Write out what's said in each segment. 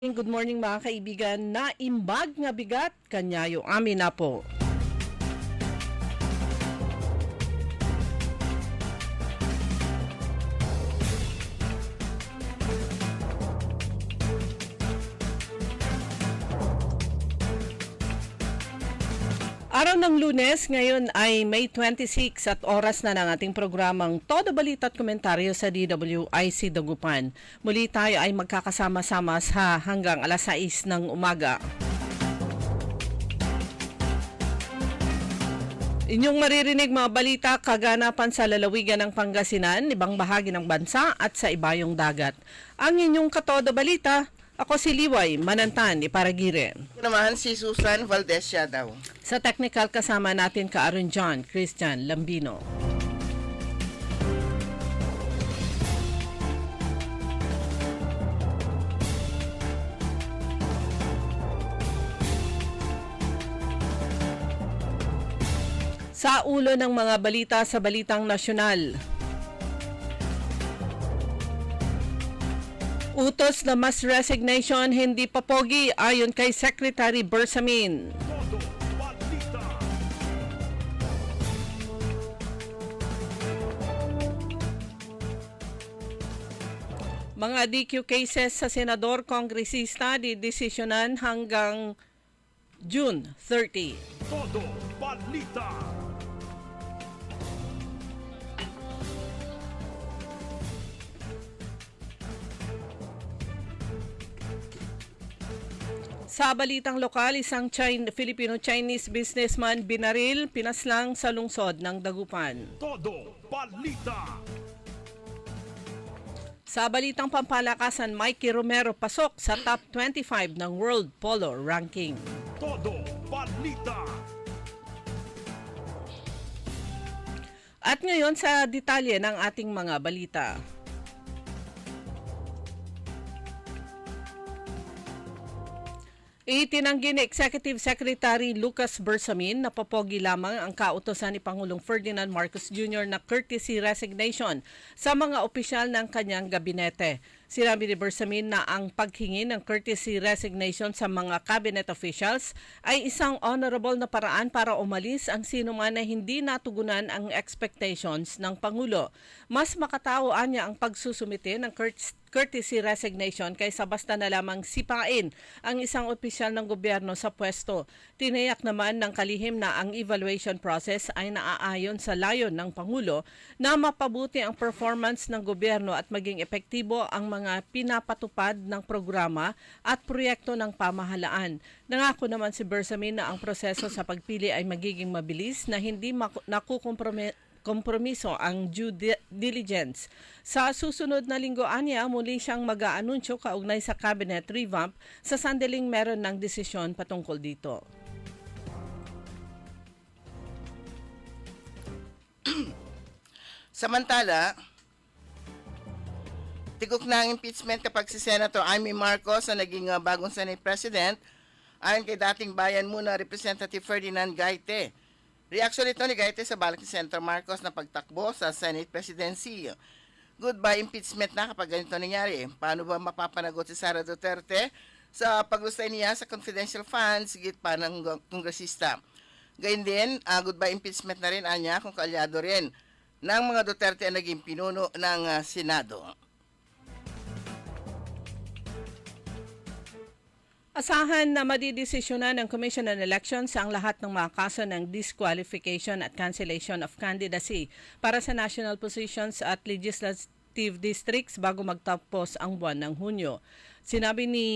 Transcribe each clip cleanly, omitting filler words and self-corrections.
Good morning mga kaibigan. Naimbag nga bigat kanyayo amin na po. Araw ng Lunes, ngayon ay May 26 at oras na ng ating programang Todo Balita at Komentaryo sa DWIC Dagupan. Muli tayo ay magkakasama-sama sa hanggang alas 6 ng umaga. Inyong maririnig mga balita kaganapan sa lalawigan ng Pangasinan, ibang bahagi ng bansa at sa ibayong dagat. Ang inyong Katodo Balita, ako si Liway Manantan, Iparagire. Ito naman si Susan Valdez daw. Sa technical kasama natin ka Aaron John Christian Lambino. Sa ulo ng mga balita sa Balitang Nasyonal. Utos na mass resignation hindi pa pogi ayon kay Secretary Bersamin. Mga DQ cases sa senador, kongresista didesisyonan hanggang June 30. Todo Balita. Sa balitang lokal, isang Filipino-Chinese businessman binaril, pinaslang sa lungsod ng Dagupan. Todo Balita. Sa balitang pampalakasan, Mikey Romero pasok sa top 25 ng World Polo Ranking. Todo Balita. At ngayon sa detalye ng ating mga balita. Itinanggi ni Executive Secretary Lucas Bersamin na papogi lamang ang kautosan ni Pangulong Ferdinand Marcos Jr. na courtesy resignation sa mga opisyal ng kanyang gabinete. Sinabi ni Bersamin na ang paghingi ng courtesy resignation sa mga cabinet officials ay isang honorable na paraan para umalis ang sino man na hindi natugunan ang expectations ng Pangulo. Mas makatauan niya ang pagsusumite ng courtesy resignation kaysa basta na lamang sipain ang isang opisyal ng gobyerno sa pwesto. Tiniyak naman ng kalihim na ang evaluation process ay naaayon sa layon ng Pangulo na mapabuti ang performance ng gobyerno at maging epektibo ang mga pinapatupad ng programa at proyekto ng pamahalaan. Nangako naman si Bersamin na ang proseso sa pagpili ay magiging mabilis na hindi kompromiso ang due diligence. Sa susunod na linggo anya, muli siyang mag-aanunsyo kaugnay sa cabinet revamp sa sandaling meron ng desisyon patungkol dito. Samantala, tigok na ang impeachment kapag si Senator Amy Marcos na naging bagong Senate President ayon kay dating bayan muna Representative Ferdinand Gaite. Reaksyon ito ni Gaite sa balak ni Senator Marcos na pagtakbo sa Senate Presidency. Goodbye impeachment na kapag ganito nangyari. Paano ba mapapanagot si Sara Duterte sa paglustay niya sa confidential funds higit pa ng kongresista? Gayun din, goodbye impeachment na rin anya kung kaalyado rin ng mga Duterte ang naging pinuno ng Senado. Asahan na madidesisyonan ng Commission on Elections ang lahat ng mga kaso ng disqualification at cancellation of candidacy para sa national positions at legislative districts bago magtapos ang buwan ng Hunyo. Sinabi ni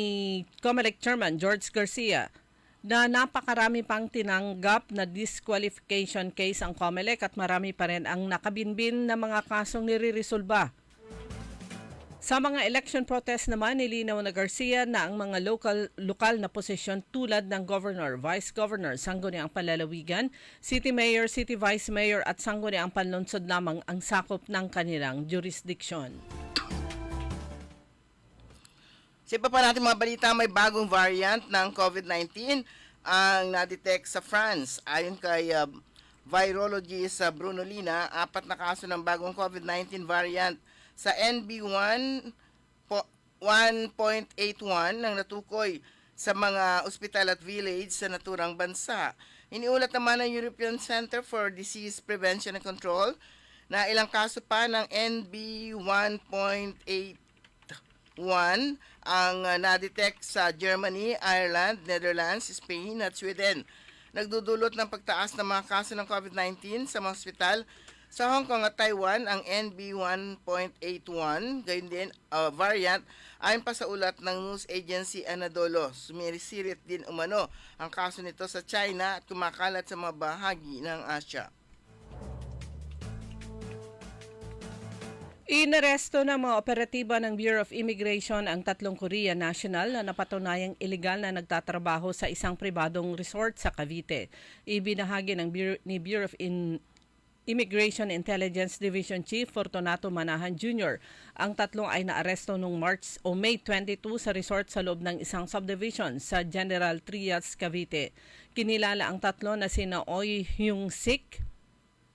COMELEC Chairman George Garcia na napakarami pang tinanggap na disqualification case ang COMELEC at marami pa rin ang nakabinbin na mga kasong niriresolba. Sa mga election protest naman, nilinaw na Garcia na ang mga lokal na posisyon tulad ng governor, vice governor, sangguniang palalawigan, city mayor, city vice mayor at sangguniang panlungsod lamang ang sakop ng kanilang jurisdiction. Sa iba pa natin mga balita, may bagong variant ng COVID-19 ang nadetect sa France. Ayon kay virologist Bruno Lina, 4 na kaso ng bagong COVID-19 variant sa NB1 1.81 ng natukoy sa mga ospital at village sa naturang bansa. Iniulat naman ng European Center for Disease Prevention and Control na ilang kaso pa ng NB 1.81 ang na-detect sa Germany, Ireland, Netherlands, Spain at Sweden. Nagdudulot ng pagtaas ng mga kaso ng COVID-19 sa mga ospital sa Hong Kong at Taiwan ang NB 1.81, gayon din variant, ayon pa sa ulat ng news agency Anadolu. Sumisirit din umano ang kaso nito sa China at kumakalat sa mga bahagi ng Asia. Inaresto ng mga operatiba ng Bureau of Immigration ang 3 Korean national na napatunayang iligal na nagtatrabaho sa isang pribadong resort sa Cavite. Ibinahagi ng Bureau of Immigration Intelligence Division Chief Fortunato Manahan Jr. Ang 3 ay naaresto noong May 22 sa resort sa loob ng isang subdivision sa General Trias, Cavite. Kinilala ang 3 na sina Oy Hyung-sik,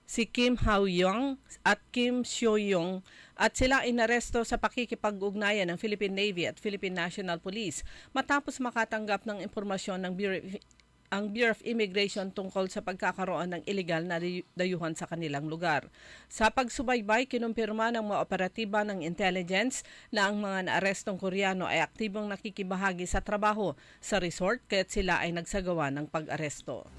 si Kim Hao-young at Kim Seo-young at sila inaresto sa pakikipag-ugnayan ng Philippine Navy at Philippine National Police matapos makatanggap ng impormasyon ng Bureau of Immigration tungkol sa pagkakaroon ng iligal na dayuhan sa kanilang lugar. Sa pagsubaybay, kinumpirma ng mga operatiba ng intelligence na ang mga naarestong Koreano ay aktibong nakikibahagi sa trabaho sa resort kaya't sila ay nagsagawa ng pag-aresto.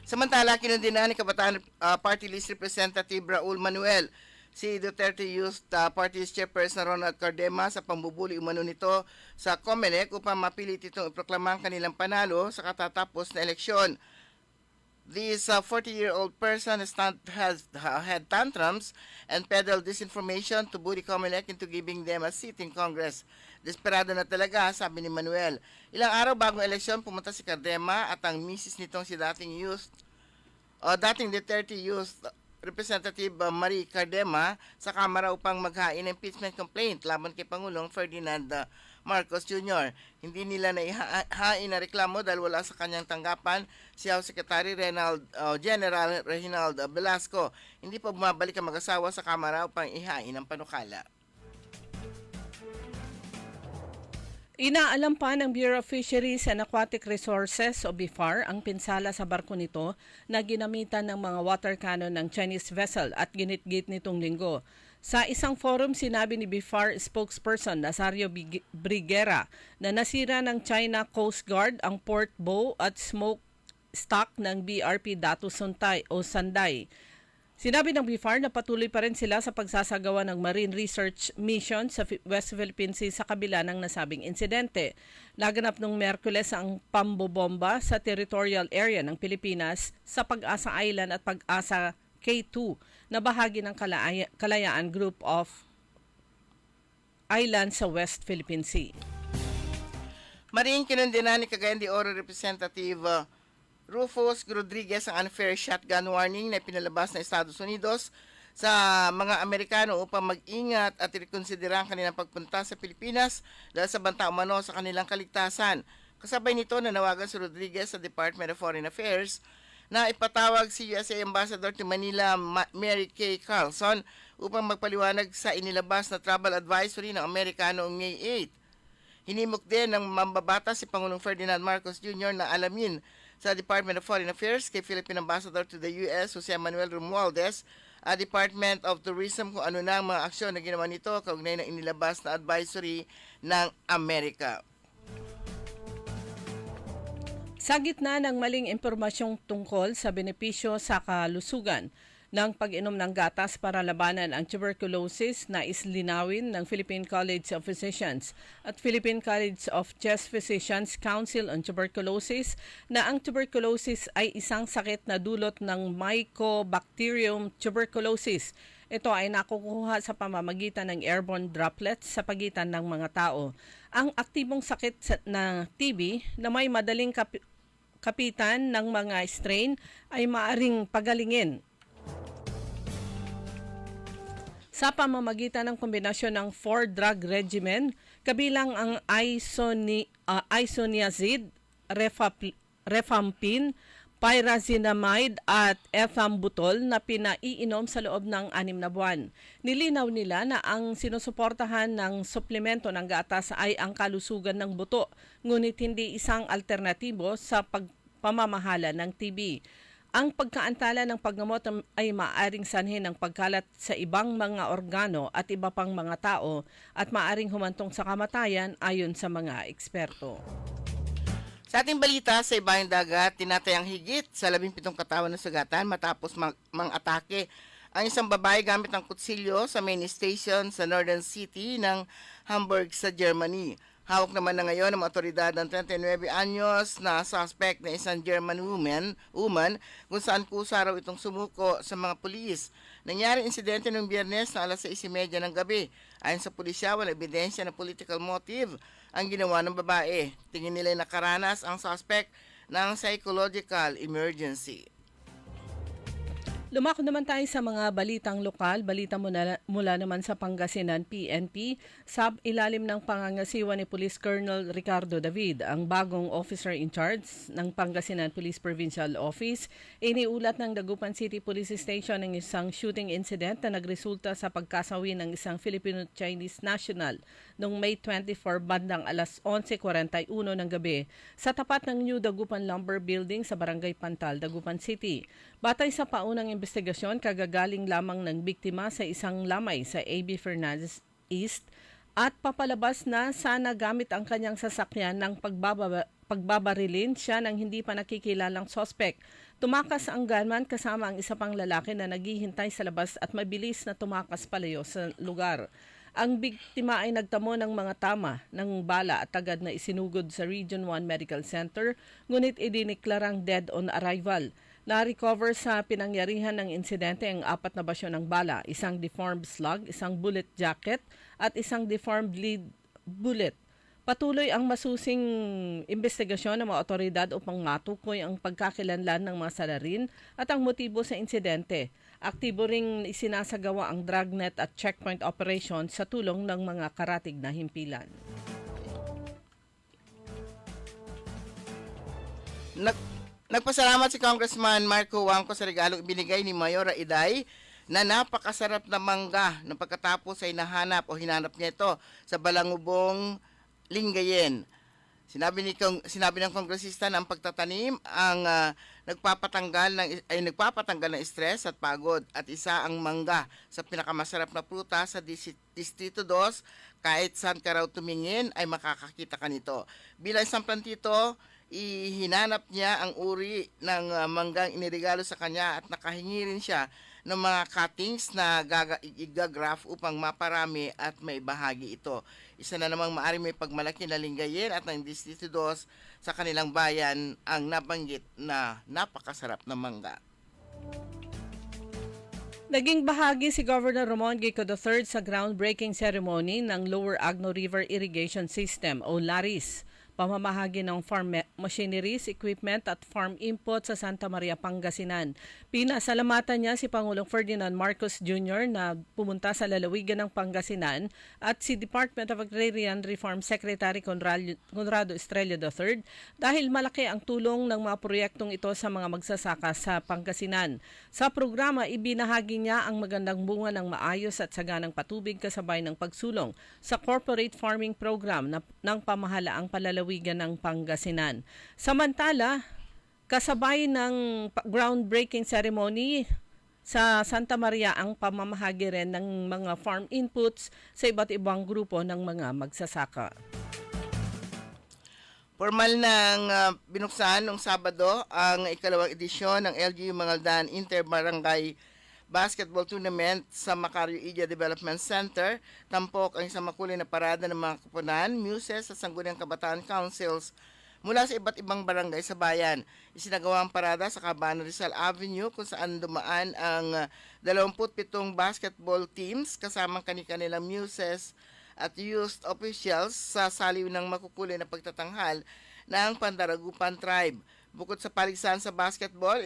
Samantala, kinundina ni Kabataan Party List Representative Raul Manuel si Duterte Youth Party Chairperson Ronald Cardema sa pambubuli umano nito sa COMELEC upang mapilit itong iproklamang kanilang panalo sa katatapos na eleksyon. This 40-year-old person has had tantrums and peddled disinformation to bully COMELEC into giving them a seat in Congress. Desperado na talaga, sabi ni Manuel. Ilang araw bagong eleksyon, pumunta si Cardema at ang misis nitong si dating Duterte Youth Representative Marie Cardema sa Kamara upang maghain ng impeachment complaint laban kay Pangulong Ferdinand Marcos Jr. Hindi nila naihain na reklamo dahil wala sa kanyang tanggapan si House Secretary General Reginald Velasco. Hindi pa bumabalik ang mag-asawa sa Kamara upang ihain ang panukala. Inaalam pa ng Bureau of Fisheries and Aquatic Resources o BIFAR ang pinsala sa barko nito na ginamitan ng mga water cannon ng Chinese vessel at ginitgit nitong linggo. Sa isang forum, sinabi ni BIFAR spokesperson Nazario Briguera na nasira ng China Coast Guard ang port bow at smoke stock ng BRP Datu Sanday. Sinabi ng BIFAR na patuloy pa rin sila sa pagsasagawa ng marine research mission sa West Philippine Sea sa kabila ng nasabing insidente. Naganap noong Miyerkules ang pambobomba sa territorial area ng Pilipinas sa Pag-asa Island at Pag-asa K2 na bahagi ng Kalayaan Group of Islands sa West Philippine Sea. Maring kinundina ni Cagayan de Oro Representative Rufus Rodriguez ang unfair shotgun warning na pinalabas ng Estados Unidos sa mga Amerikano upang mag-ingat at rekonsidera ang kanilang pagpunta sa Pilipinas dahil sa banta umano sa kanilang kaligtasan. Kasabay nito, nanawagan si Rodriguez sa Department of Foreign Affairs na ipatawag si USA Ambassador to Manila Mary Kay Carlson upang magpaliwanag sa inilabas na travel advisory ng Amerikano noong May 8. Hinimok din ng mambabata si Pangulong Ferdinand Marcos Jr. na alamin sa Department of Foreign Affairs kay Philippine Ambassador to the US, Jose Manuel Romualdez, at Department of Tourism kung ano na ang mga aksyon na ginawa nito kaugnay ng inilabas na advisory ng Amerika. Sa gitna ng maling impormasyong tungkol sa benepisyo sa kalusugan ng pag-inom ng gatas para labanan ang tuberculosis na islinawin ng Philippine College of Physicians at Philippine College of Chest Physicians Council on Tuberculosis na ang tuberculosis ay isang sakit na dulot ng Mycobacterium tuberculosis. Ito ay nakukuha sa pamamagitan ng airborne droplets sa pagitan ng mga tao. Ang aktibong sakit na TB na may madaling kapitan ng mga strain ay maaring pagalingin sa pamamagitan ng kombinasyon ng 4-drug regimen, kabilang ang isoniazid, Rifampin, pyrazinamide at ethambutol na pinaiinom sa loob ng 6 na buwan. Nilinaw nila na ang sinusuportahan ng suplemento ng gatas ay ang kalusugan ng buto, ngunit hindi isang alternatibo sa pamamahala ng TB. Ang pagkaantala ng paggamot ay maaaring sanhin ng pagkalat sa ibang mga organo at iba pang mga tao at maaaring humantong sa kamatayan ayon sa mga eksperto. Sa ating balita, sa ibayong dagat, tinatayang higit sa 17 katawan ng sugatan matapos mang-atake ang isang babae gamit ng kutsilyo sa main station sa Northern City ng Hamburg sa Germany. Hawak naman na ngayon ng otoridad ng 39 anyos na suspect na isang German woman kung saan kusa raw itong sumuko sa mga pulis. Nangyari insidente noong Biyernes na alas 6:30 ng gabi. Ayon sa pulisya, wala ebidensya na political motive ang ginawa ng babae. Tingin nila nakaranas ang suspect ng psychological emergency. Lumako naman tayo sa mga balitang lokal. Balita mula naman sa Pangasinan PNP. Sa ilalim ng pangangasiwa ni Police Colonel Ricardo David, ang bagong officer in charge ng Pangasinan Police Provincial Office, iniulat ng Dagupan City Police Station ang isang shooting incident na nagresulta sa pagkasawi ng isang Filipino-Chinese national noong May 24 bandang alas 11:41 ng gabi sa tapat ng New Dagupan Lumber Building sa Barangay Pantal, Dagupan City. Batay sa paunang investigasyon, kagagaling lamang ng biktima sa isang lamay sa AB Fernandez East at papalabas na sana gamit ang kanyang sasakyan ng pagbabarilin siya ng hindi pa nakikilalang sospek. Tumakas ang gunman kasama ang isa pang lalaki na naghihintay sa labas at mabilis na tumakas palayo sa lugar. Ang biktima ay nagtamo ng mga tama ng bala at agad na isinugod sa Region 1 Medical Center, ngunit idiniklarang dead on arrival. Na-recover sa pinangyarihan ng insidente ang 4 na basyo ng bala, isang deformed slug, isang bullet jacket at isang deformed lead bullet. Patuloy ang masusing investigasyon ng mga otoridad upang matukoy ang pagkakilanlan ng mga salarin at ang motibo sa insidente. Aktibo ring isinasagawa ang dragnet at checkpoint operation sa tulong ng mga karatig na himpilan. Nagpasalamat si Congressman Marco Wangco sa regalong ibinigay ni Mayora Iday na napakasarap na mangga na pagkatapos ay nahanap o hinanap niya ito sa Balangubong, Lingayen. Sinabi ng kongresista na ang pagtatanim ang nagpapatanggal ng stress at pagod at isa ang mangga sa pinakamasarap na prutas sa Distrito 2. Kahit saan ka raw tumingin ay makakakita ka nito. Bilang isang plantito, ihinanap niya ang uri ng manggang iniregalo sa kanya at nakahingi rin siya ng mga cuttings na igagraph upang maparami at maibahagi ito. Isa na namang maaaring may pagmalaki na Lingayen at ng Distrito 2 sa kanilang bayan ang nabanggit na napakasarap na mangga. Naging bahagi si Governor Ramon Gico III sa groundbreaking ceremony ng Lower Agno River Irrigation System o LARIS. Pamamahagi ng farm machineries, equipment at farm input sa Santa Maria, Pangasinan. Pinasalamatan niya si Pangulong Ferdinand Marcos Jr. na pumunta sa lalawigan ng Pangasinan at si Department of Agrarian Reform Secretary Conrado Estrella III dahil malaki ang tulong ng mga proyektong ito sa mga magsasaka sa Pangasinan. Sa programa, ibinahagi niya ang magandang bunga ng maayos at saganang patubig kasabay ng pagsulong sa corporate farming program ng pamahalaang palalawigan ng Pangasinan. Samantala, kasabay ng groundbreaking ceremony sa Santa Maria ang pamamahagi rin ng mga farm inputs sa iba't ibang grupo ng mga magsasaka. Formal nang binuksan noong Sabado ang ikalawang edisyon ng LGU Mangaldan Inter-Barangay Basketball Tournament sa Macario Idia Development Center. Tampok ang isang makulay na parada ng mga kupunan, muses at sangguniang kabataan councils mula sa iba't ibang barangay sa bayan. Isinagawa ang parada sa Cabana Rizal Avenue kung saan dumaan ang 27 basketball teams kasamang kanilang muses at youth officials sa saliw ng makukulay na pagtatanghal ng Pandaragupan Tribe. Bukod sa paligsahan sa basketball,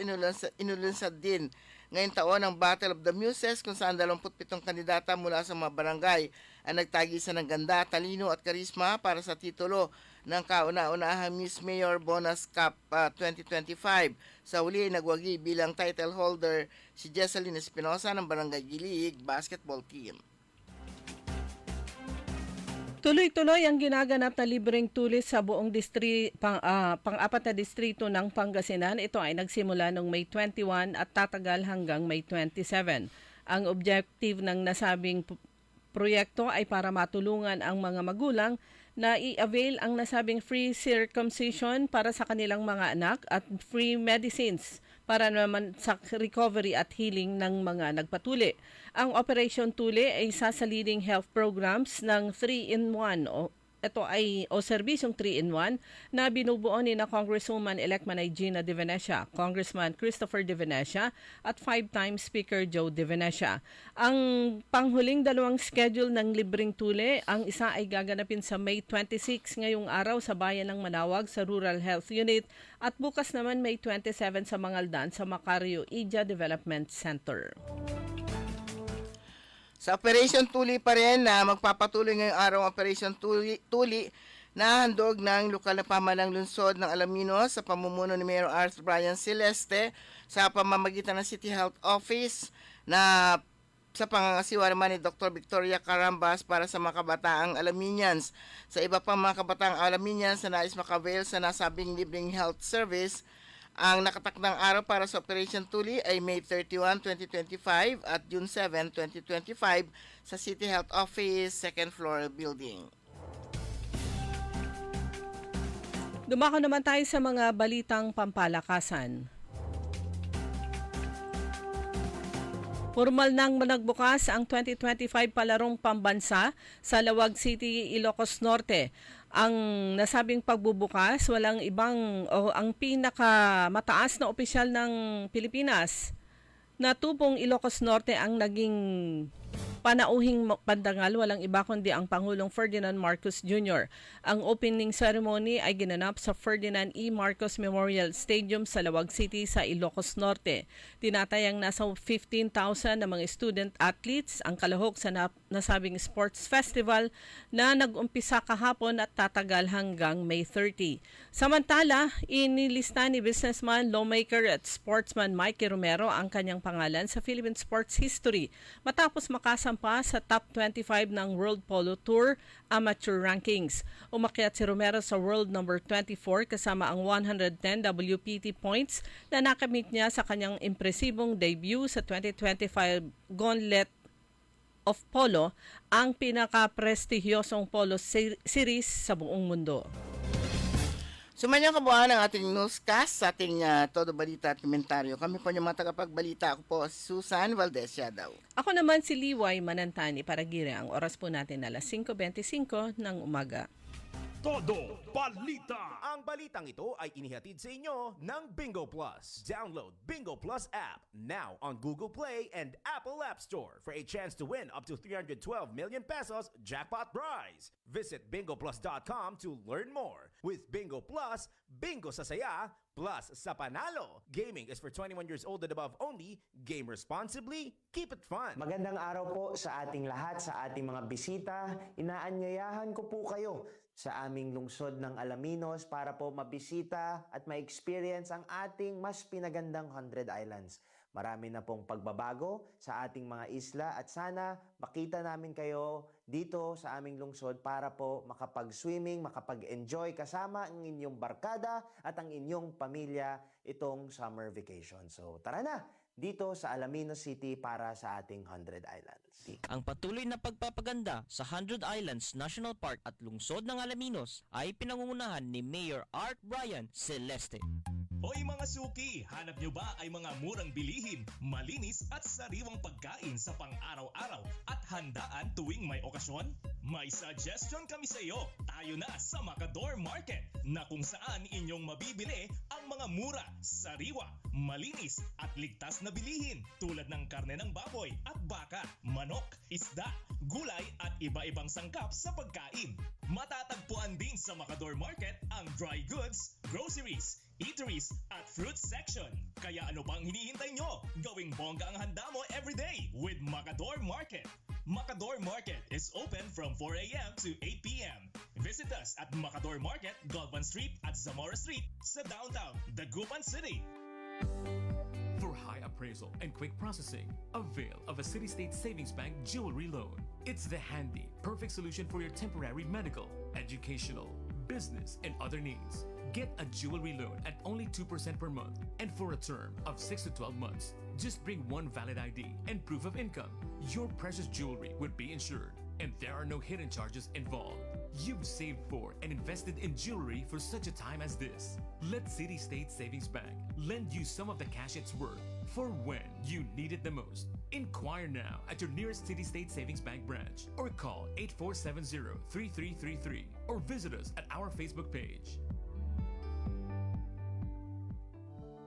inulunsad din ngayong taon ang Battle of the Muses kung saan 27 kandidata mula sa mga barangay ang nagtagisan ng ganda, talino at karisma para sa titulo ng kauna-unahang Miss Mayor Bonus Cup 2025. Sa huli ay nagwagi bilang title holder si Jesseline Espinosa ng Barangay Gilig Basketball Team. Tuloy-tuloy ang ginaganap na libreng tulis sa buong pang-apat na distrito ng Pangasinan. Ito ay nagsimula noong May 21 at tatagal hanggang May 27. Ang objective ng nasabing proyekto ay para matulungan ang mga magulang na i-avail ang nasabing free circumcision para sa kanilang mga anak at free medicines para naman sa recovery at healing ng mga nagpatuli. Ang Operation Tuli ay isa sa leading health programs ng 3-in-1 serbisyong 3-in-1 na binubuo ni na Congresswoman-elect Manay Gina De Venecia, Congressman Christopher De Venecia at 5-time Speaker Joe De Venecia. Ang panghuling dalawang schedule ng libreng tuli, ang isa ay gaganapin sa May 26 ngayong araw sa Bayan ng Manawag sa Rural Health Unit at bukas naman May 27 sa Mangaldan sa Macario Ija Development Center. Sa Operation Tuli pa rin na magpapatuloy ngayong araw ang Operation Tuli na handog ng lokal na pamahalang lungsod ng Alaminos sa pamumuno ni Mayor Arthur Brian Celeste sa pamamagitan ng City Health Office na sa pangangasiwa naman ni Dr. Victoria Carambas para sa mga kabataang Alaminians. Sa iba pang mga kabataang Alaminians na nais makavail sa nasabing libreng health service, ang nakatakdang araw para sa Operation Tuli ay May 31, 2025 at June 7, 2025 sa City Health Office, 2nd floor building. Dumako naman tayo sa mga balitang pampalakasan. Formal nang nagbukas ang 2025 Palarong Pambansa sa Lawag City, Ilocos Norte. Ang nasabing pagbubukas, walang ibang ang pinakamataas na opisyal ng Pilipinas na tupong Ilocos Norte ang naging panauhing pandangal, walang iba kundi ang Pangulong Ferdinand Marcos Jr. Ang opening ceremony ay ginanap sa Ferdinand E. Marcos Memorial Stadium sa Lawag City sa Ilocos Norte. Tinatayang nasa 15,000 na mga student athletes ang kalahok sa nasabing sports festival na nag-umpisa kahapon at tatagal hanggang May 30. Samantala, inilista ni businessman, lawmaker at sportsman Mikey Romero ang kanyang pangalan sa Philippine sports history matapos makasampa sa top 25 ng World Polo Tour Amateur Rankings. Umakyat si Romero sa world number 24 kasama ang 110 WPT points na nakamit niya sa kanyang impresibong debut sa 2025 Gauntlet of Polo, ang pinaka-prestigyosong polo series sa buong mundo. Sumanyang kabuuan ang ating newscast sa ating Todo Balita at Komentaryo. Kami po yung mga tagapagbalita. Ako po si Susan Valdez Yadaw. Ako naman si Liway Manantani para gire. Ang oras po natin alas 5:25 ng umaga. Todo Balita. Ang balitang ito ay inihatid sa inyo ng Bingo Plus. Download Bingo Plus app now on Google Play and Apple App Store for a chance to win up to 312 million pesos jackpot prize. Visit bingoplus.com to learn more. With Bingo Plus, bingo sa saya, plus sa panalo. Gaming is for 21 years old and above only. Game responsibly. Keep it fun. Magandang araw po sa ating lahat, sa ating mga bisita. Inaanyayahan ko po kayo sa aming lungsod ng Alaminos para po mabisita at ma-experience ang ating mas pinagandang 100 Islands. Marami na pong pagbabago sa ating mga isla at sana makita namin kayo dito sa aming lungsod para po makapag-swimming, makapag-enjoy kasama ang inyong barkada at ang inyong pamilya itong summer vacation. So tara na! Dito sa Alaminos City para sa ating 100 Islands. Ang patuloy na pagpapaganda sa 100 Islands National Park at lungsod ng Alaminos ay pinangungunahan ni Mayor Art Brian Celeste. Hoy mga suki, hanap nyo ba ay mga murang bilihin, malinis at sariwang pagkain sa pang-araw-araw at handaan tuwing may okasyon? May suggestion kami sa iyo. Tayo na sa Macador Market na kung saan inyong mabibili ang mga mura, sariwa, malinis at ligtas na bilihin tulad ng karne ng baboy at baka, manok, isda, gulay at iba-ibang sangkap sa pagkain. Matatagpuan din sa Macador Market ang dry goods, groceries, eateries at fruit section. Kaya ano bang hinihintay nyo? Gawing bongga ang handa mo everyday with Macador Market. Macador Market is open from 4 a.m. to 8 p.m. Visit us at Macador Market, Galvan Street at Zamora Street sa downtown, Dagupan City. For high appraisal and quick processing, avail of a City State Savings Bank jewelry loan. It's the handy, perfect solution for your temporary medical, educational, business, and other needs. Get a jewelry loan at only 2% per month and for a term of 6 to 12 months. Just bring one valid ID and proof of income. Your precious jewelry would be insured and there are no hidden charges involved. You've saved for and invested in jewelry for such a time as this. Let City State Savings Bank lend you some of the cash it's worth for when you need it the most. Inquire now at your nearest City State Savings Bank branch or call 8470-3333 or visit us at our Facebook page.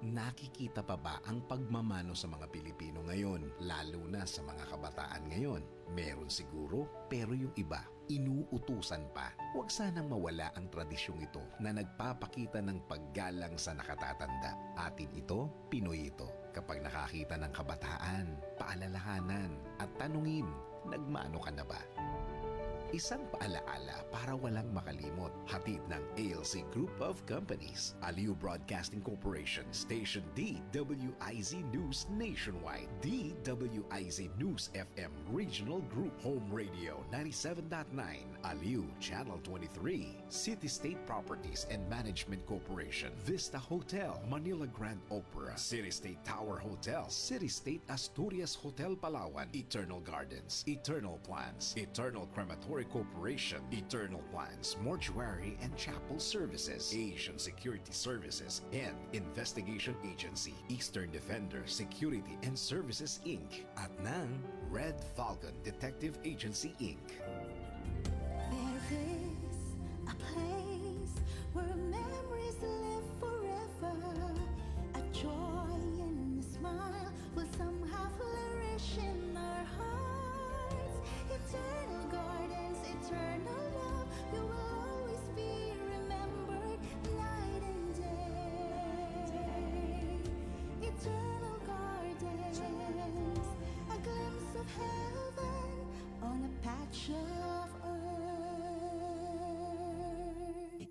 Nakikita pa ba ang pagmamano sa mga Pilipino ngayon, lalo na sa mga kabataan ngayon? Meron siguro, pero yung iba, inuutusan pa. Huwag sanang mawala ang tradisyong ito na nagpapakita ng paggalang sa nakatatanda. Atin ito, Pinoy ito. Kapag nakakita ng kabataan, paalalahanan at tanungin, nagmano ka na ba? Isang paalaala para walang makalimot. Hatid ng ALC Group of Companies, Aliw Broadcasting Corporation, Station DWIZ News Nationwide, DWIZ News FM Regional Group, Home Radio 97.9, Aliw Channel 23, City State Properties and Management Corporation, Vista Hotel, Manila Grand Opera, City State Tower Hotel, City State Asturias Hotel Palawan, Eternal Gardens, Eternal Plans, Eternal Crematory Corporation, Eternal Plans, Mortuary and Chapel Services, Asian Security Services, and Investigation Agency, Eastern Defender Security and Services Inc. at ng Red Falcon Detective Agency Inc. There is a place where memories live forever. A joy and a smile will somehow flourish in our hearts. Eternal gardens, eternal love, you will always be remembered night and day. Eternal gardens, a glimpse of heaven on a patch of earth.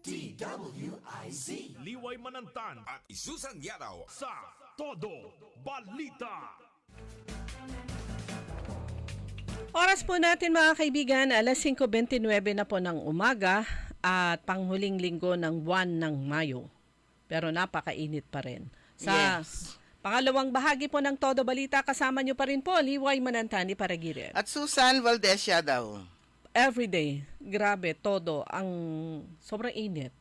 DWIZ Liway Manantan at Susan Yaraw sa Todo Balita. Oras po natin mga kaibigan, alas 5:29 na po ng umaga at panghuling linggo ng buwan ng Mayo. Pero napakainit pa rin. Sa pangalawang bahagi po ng Todo Balita, kasama nyo pa rin po, Liway Manantani Paragirin. At Susan Valdezia daw. Everyday, grabe, todo, ang sobrang init.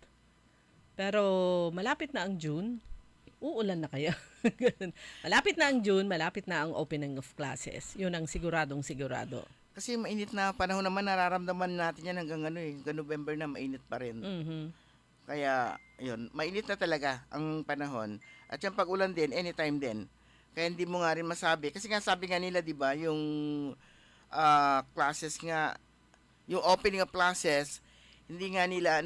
Pero malapit na ang June, uulan na kaya. Malapit na ang June, malapit na ang opening of classes. Yun ang siguradong sigurado. Kasi mainit na panahon naman, nararamdaman natin yan hanggang hanggang November na mainit pa rin. Mm-hmm. Kaya, yun, mainit na talaga ang panahon. At yung pag-ulan din, anytime din. Kaya hindi mo nga rin masabi. Kasi nga sabi nga nila, di ba, yung classes nga, yung opening of classes, hindi nga nila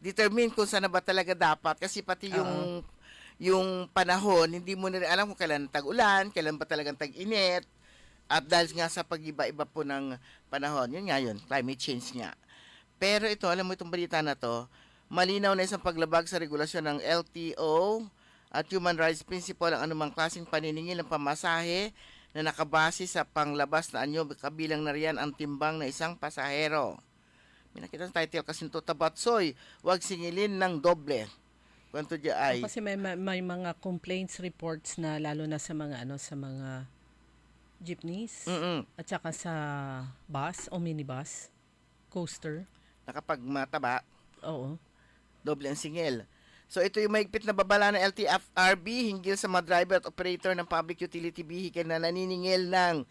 determine kung saan na ba talaga dapat. Kasi pati yung panahon, hindi mo na rin alam kung kailan tag-ulan, kailan ba talagang tag-init. At dahil nga sa pag-iba-iba po ng panahon, yun nga yun, climate change nga. Pero ito, alam mo itong balita na to, malinaw na isang paglabag sa regulasyon ng LTO at Human Rights Principle ang anumang klaseng paniningil ng pamasahe na nakabase sa panglabas na anyo, kabilang na riyan ang timbang na isang pasahero. May nakita sa title kasi ito, Tabatsoy, huwag singilin ng doble. Kwento dyan ay... Kasi may mga complaints reports na lalo na sa mga sa mga jeepneys at saka sa bus o minibus, coaster. Na kapag mataba, oo, doble ang singil. So ito yung mahigpit na babala ng LTFRB hinggil sa mga driver at operator ng public utility vehicle na naniningil ng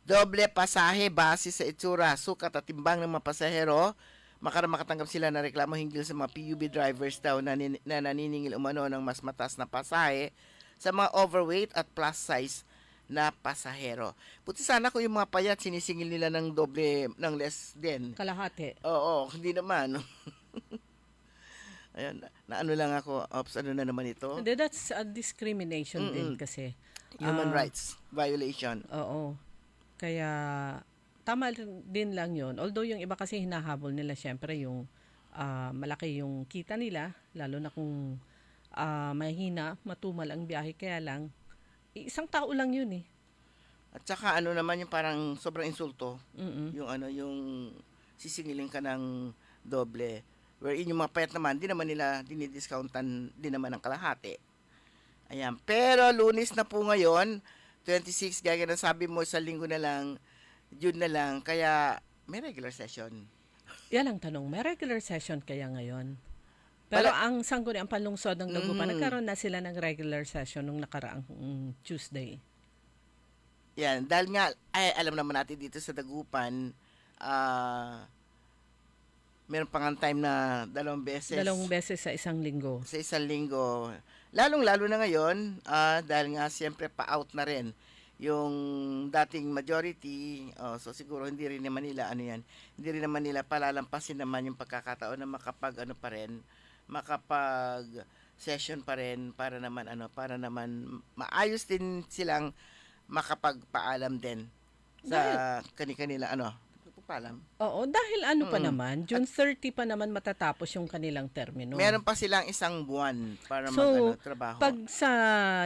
doble pasahe base sa itsura, sukat at timbang ng mga pasahero. Makatanggap sila na reklamo hinggil sa mga PUV drivers daw na naniningil umano ng mas mataas na pasahe sa mga overweight at plus size na pasahero. Buti sana kung yung mga payat sinisingil nila ng doble, ng less din. Kalahati. Oo, hindi naman. Ayun, na ano lang ako, ops, ano na naman ito? Hindi, that's a discrimination din kasi. Human rights violation. Oo. Kaya tama din lang yun. Although yung iba kasi hinahabol nila syempre yung malaki yung kita nila, lalo na kung mahina, matumal ang biyahe. Kaya lang, isang tao lang yun eh. At saka ano naman yung parang sobrang insulto, Mm-mm. yung sisingilin ka ng doble. Wherein yung mga payat naman, di naman nila dinidiscountan din naman ng kalahati. Ayan. Pero Lunes na po ngayon, 26, gaya ng sabi mo, sa linggo na lang, June na lang, kaya may regular session. Yan ang tanong, may regular session kaya ngayon? Pero ang sangguniang panlungsod ng Dagupan, nagkaroon na sila ng regular session nung nakaraang Tuesday. Yan, dahil nga, alam naman natin dito sa Dagupan, meron pa nga time na 2 beses. 2 beses sa isang linggo. Sa isang linggo. Lalong-lalo na ngayon, dahil nga siyempre pa-out na rin yung dating majority. So siguro hindi rin naman nila, hindi rin naman nila palalampasin naman yung pagkakataon na makapag session pa rin para naman maayos din silang makapagpaalam din sa kani-kanila paalam. Oo, dahil pa naman, June 30 pa naman matatapos yung kanilang termino. Meron pa silang isang buwan para trabaho. Pag sa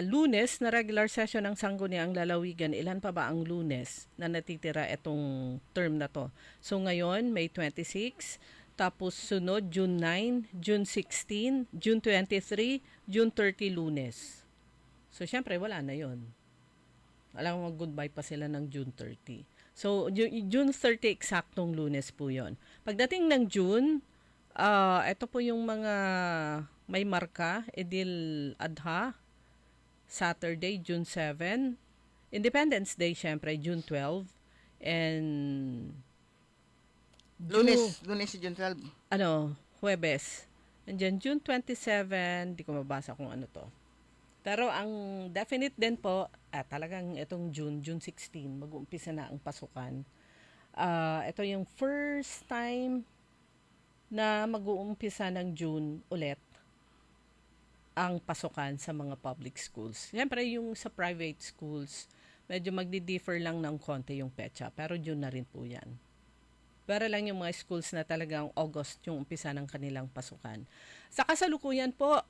Lunes na regular session ng Sangguniang Lalawigan, ilan pa ba ang Lunes na natitira itong term na to? So ngayon, May 26, tapos sunod June 9, June 16, June 23, June 30 Lunes. So syempre wala na 'yon. Alam mo, goodbye pa sila ng June 30. So, June 30, eksaktong Lunes po yon. Pagdating ng June, ito po yung mga may marka, Idil Adha, Saturday, June 7, Independence Day, syempre, June 12, and Lunes si June 12. Huwebes. And then June 27, di ko mabasa kung ano to. Pero ang definite din po, talagang itong June 16, mag-uumpisa na ang pasukan. Ito yung first time na mag-uumpisa ng June ulit ang pasukan sa mga public schools. Siyempre yung sa private schools, medyo magdi-differ lang ng konti yung petsa, pero June na rin po yan. Pero lang yung mga schools na talagang August yung umpisa ng kanilang pasukan. Sa kasalukuyan po,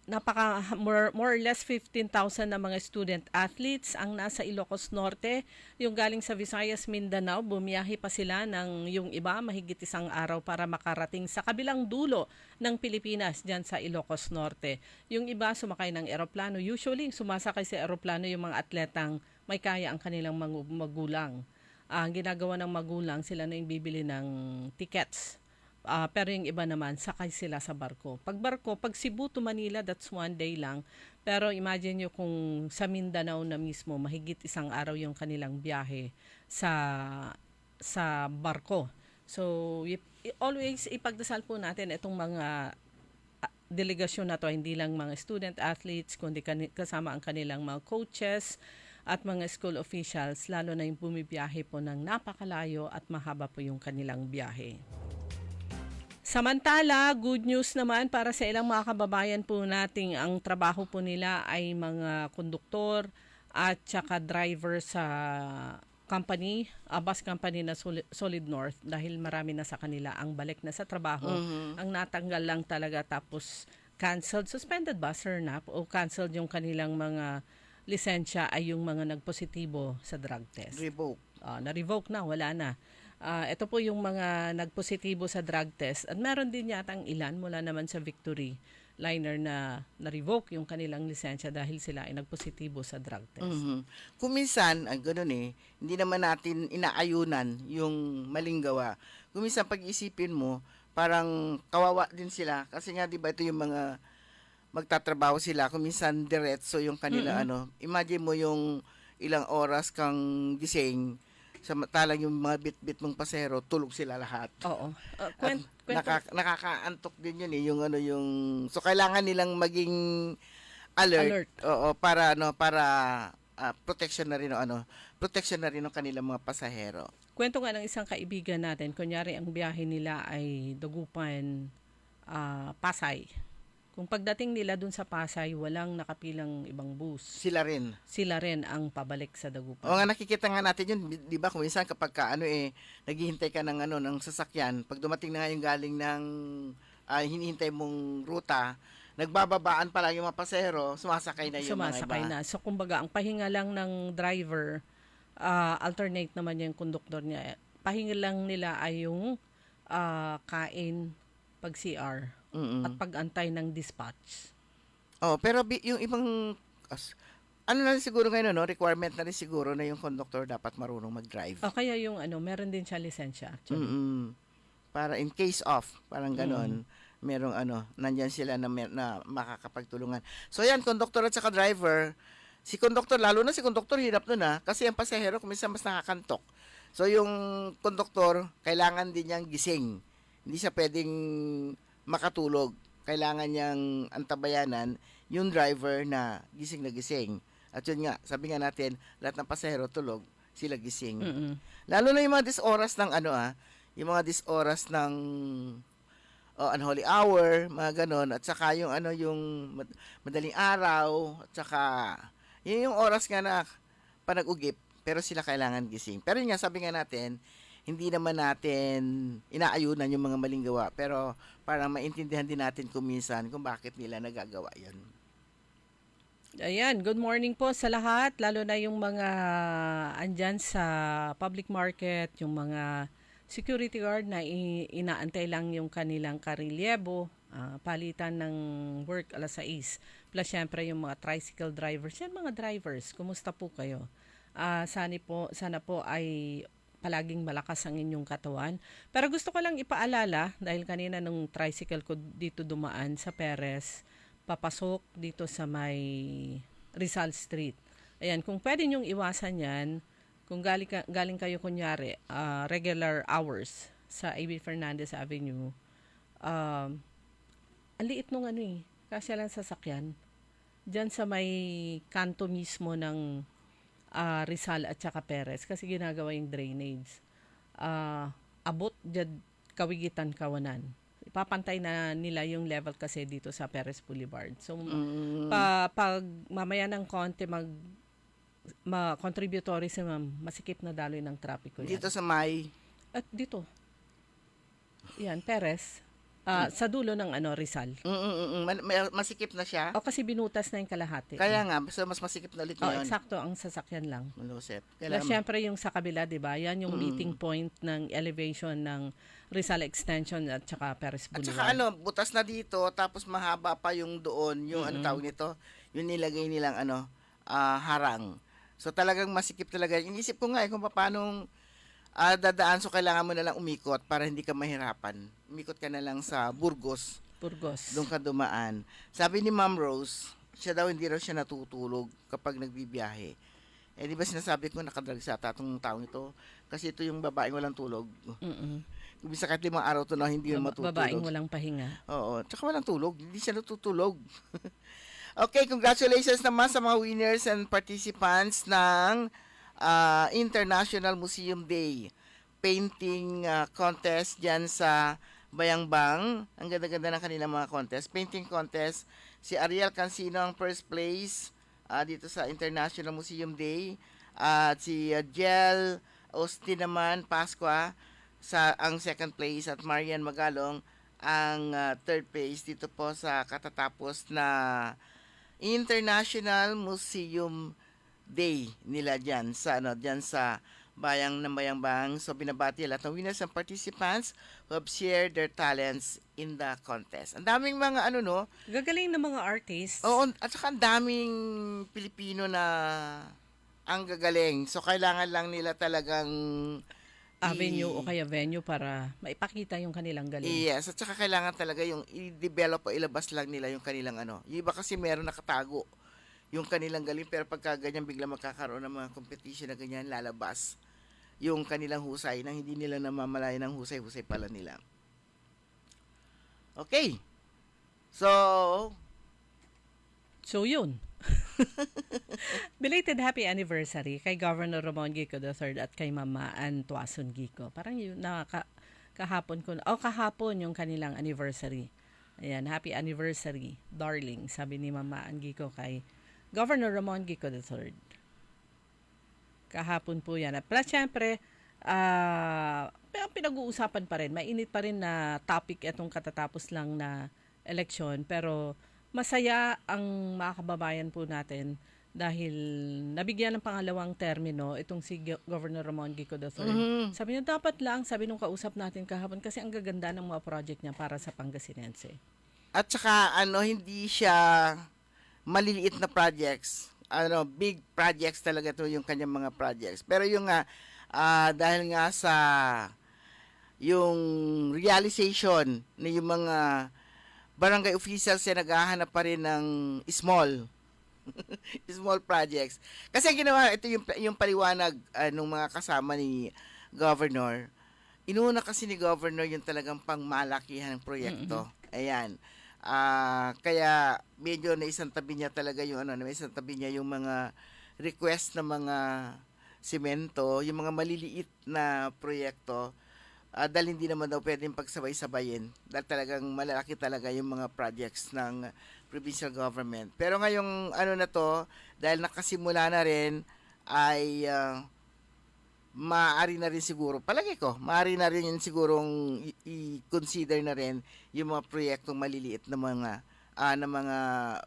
more or less 15,000 na mga student athletes ang nasa Ilocos Norte. Yung galing sa Visayas, Mindanao, bumiyahe pa sila ng yung iba mahigit isang araw para makarating sa kabilang dulo ng Pilipinas dyan sa Ilocos Norte. Yung iba sumakay ng eroplano. Usually, sumasakay sa eroplano yung mga atletang may kaya ang kanilang magulang. Ang ginagawa ng magulang, sila na yung bibili ng tickets. Pero yung iba naman, sakay sila sa barko. Pag Cebu to Manila, that's 1 day lang. Pero imagine nyo kung sa Mindanao na mismo, mahigit isang araw yung kanilang biyahe sa barko. So, always ipagdasal po natin itong mga delegasyon na to, hindi lang mga student athletes, kundi kasama ang kanilang mga coaches, at mga school officials, lalo na yung bumibiyahe po ng napakalayo at mahaba po yung kanilang biyahe. Samantala, good news naman para sa ilang mga kababayan po nating ang trabaho po nila ay mga konduktor at saka driver sa company, bus company na Solid North, dahil marami na sa kanila ang balik na sa trabaho. Ang natanggal lang talaga tapos canceled, suspended ba, sir, o canceled yung kanilang mga lisensya ay yung mga nagpositibo sa drug test. Revoke. Na-revoke na, wala na. Ito po yung mga nagpositibo sa drug test. At meron din yatang ilan mula naman sa Victory Liner na na-revoke yung kanilang lisensya dahil sila ay nagpositibo sa drug test. Kung minsan, ganun hindi naman natin inaayunan yung maling gawa. Kung minsan pag-isipin mo, parang kawawa din sila. Kasi nga, di ba, ito yung mga magtatrabaho sila, kung minsan diretso yung kanila imagine mo yung ilang oras kang gising, samantalang yung mga bit-bit mong pasero, tulog sila lahat. Oo. Nakakaantok din yun yung so kailangan nilang maging alert. Oo, para protection na rin ng kanilang mga pasahero. Kwento nga ng isang kaibigan natin, kunyari ang biyahe nila ay Dagupan, Pasay. Kung pagdating nila dun sa Pasay, walang nakapilang ibang bus. Sila rin. Sila rin ang pabalik sa Dagupan. O nga, nakikita nga natin yun, di ba, kung minsan kapag naghihintay ka ng sasakyan, pag dumating na nga yung galing ng hinihintay mong ruta, nagbababaan pa lang yung mga pasahero, sumasakay na yung Sumasakay mga iba. na. So, kumbaga, ang pahinga lang ng driver, alternate naman yung konduktor niya. Pahinga lang nila ay yung kain pag CR at pag-antay ng dispatch. Oh, pero yung ibang ano na rin siguro ngayon, requirement na rin siguro na yung conductor dapat marunong mag-drive. O kaya yung meron din siya lisensya actually. Para in case of, parang ganon, merong nandyan sila na makakapagtulungan. So yan, conductor at saka driver, si conductor, lalo na si conductor, hirap nun kasi ang pasahero kuminsan mas nakakantok. So yung conductor, kailangan din niyang gising. Hindi siya pwedeng makatulog. Kailangan niyang antabayanan yung driver na gising. At yun nga, sabi nga natin, lahat ng pasahero tulog, sila gising. Lalo na yung mga disoras ng yung mga disoras ng unholy hour, mga ganon, at saka yung yung madaling araw, at saka yun yung oras nga na panag-ugip, pero sila kailangan gising. Pero yun nga, sabi nga natin, hindi naman natin inaayunan yung mga maling gawa, pero parang maintindihan din natin kuminsan kung bakit nila nagagawa yun. Ayan, good morning po sa lahat, lalo na yung mga andyan sa public market, yung mga security guard na inaantay lang yung kanilang karelyebo, palitan ng work 6:00. Plus syempre yung mga tricycle drivers. Yan mga drivers, kumusta po kayo? Sana po ay palaging malakas ang inyong katawan. Pero gusto ko lang ipaalala, dahil kanina nung tricycle ko dito dumaan sa Perez, papasok dito sa may Rizal Street. Ayan, kung pwede nyong iwasan yan, kung galing kayo kunyari, regular hours sa A.B. Fernandez Avenue, ang liit nung kasi lang sasakyan. Diyan sa may kanto mismo ng Rizal at saka Perez kasi ginagawa yung drainage. Abot dyan Kawigitan, Kawanan. Ipapantay na nila yung level kasi dito sa Perez Boulevard. So, pag mamaya ng konti contributory sa masikip na daloy ng trapiko yan. Dito sa may? At dito. Yan, Perez. Sa dulo ng Rizal. Masikip na siya? O kasi binutas na yung kalahati. Kaya nga, so mas masikip na ulit ngayon. Eksakto, ang sasakyan lang. Malusep. Siyempre yung sa kabila, di ba? Yan yung meeting point ng elevation ng Rizal Extension at saka Perez Boulevard. At saka butas na dito, tapos mahaba pa yung doon, yung tawag nito, yung nilagay nilang harang. So talagang masikip talaga. Inisip ko nga kung paano dadaan, so kailangan mo na lang umikot para hindi ka mahirapan. Umikot ka na lang sa Burgos. Doon ka dumaan. Sabi ni Ma'am Rose, siya daw hindi raw siya natutulog kapag nagbibiyahe. Di ba sinasabi ko nakadrag sa tatong taong ito? Kasi ito yung babaeng walang tulog. Kung bisa kahit 5 araw to na hindi na matutulog. Babaeng walang pahinga. Oo, tsaka walang tulog. Hindi siya natutulog. Okay, congratulations naman sa mga winners and participants ng International Museum Day painting contest dyan sa Bayambang. Ang ganda-ganda ng kanilang mga contest. Painting contest. Si Ariel Cancino ang first place dito sa International Museum Day. At si Jel Austin naman, Pasqua, ang second place. At Marian Magalong ang third place dito po sa katatapos na International Museum Day nila dyan sa bayang ng Bayambang. So binabati lahat ng winners and participants who have shared their talents in the contest. Ang daming mga gagaling na mga artists. Oo, at saka ang daming Pilipino na ang gagaling. So kailangan lang nila talagang avenue o kaya venue para maipakita yung kanilang galing. Yes, at saka kailangan talaga yung i-develop o ilabas lang nila yung kanilang Yung iba kasi meron nakatago yung kanilang galing, pero pagka ganyan bigla magkakaroon ng mga competition na ganyan, lalabas yung kanilang husay nang hindi nila namamalayan ng husay-husay pala nila. Okay. So yun. Belated happy anniversary kay Governor Ramon Gico III at kay Mama Ann Tuason Gico. Parang yun, kahapon yung kanilang anniversary. Ayan, happy anniversary, darling, sabi ni Mama Angiko kay Governor Ramon Gico III. Kahapon po yan. At plus, syempre, ang pinag-uusapan pa rin, mainit pa rin na topic itong katatapos lang na eleksyon. Pero masaya ang mga kababayan po natin dahil nabigyan ng pangalawang termino itong si Governor Ramon Gico III. Sabi niya, dapat lang, sabi nung kausap natin kahapon, kasi ang gaganda ng mga project niya para sa Pangasinense. At saka, hindi siya maliliit na projects. Big projects talaga to yung kanyang mga projects. Pero yung dahil nga sa yung realization na yung mga barangay officials ay naghahanap pa rin ng small projects. Kasi ang ginawa, ito yung paliwanag ng mga kasama ni Governor. Inuna kasi ni Governor yung talagang pangmalakihan ng proyekto. Ayan. Kaya medyo naisang tabi niya talaga yung naisang tabi niya yung mga request ng mga semento, yung mga maliliit na proyekto, dahil hindi naman daw pwedeng pagsabay-sabayin. Dahil talagang malalaki talaga yung mga projects ng provincial government. Pero ngayong na to, dahil nakasimula na rin, ay maaari na rin siguro, palagi ko, maaari na rin yun sigurong i-consider na rin yung mga proyektong maliliit na mga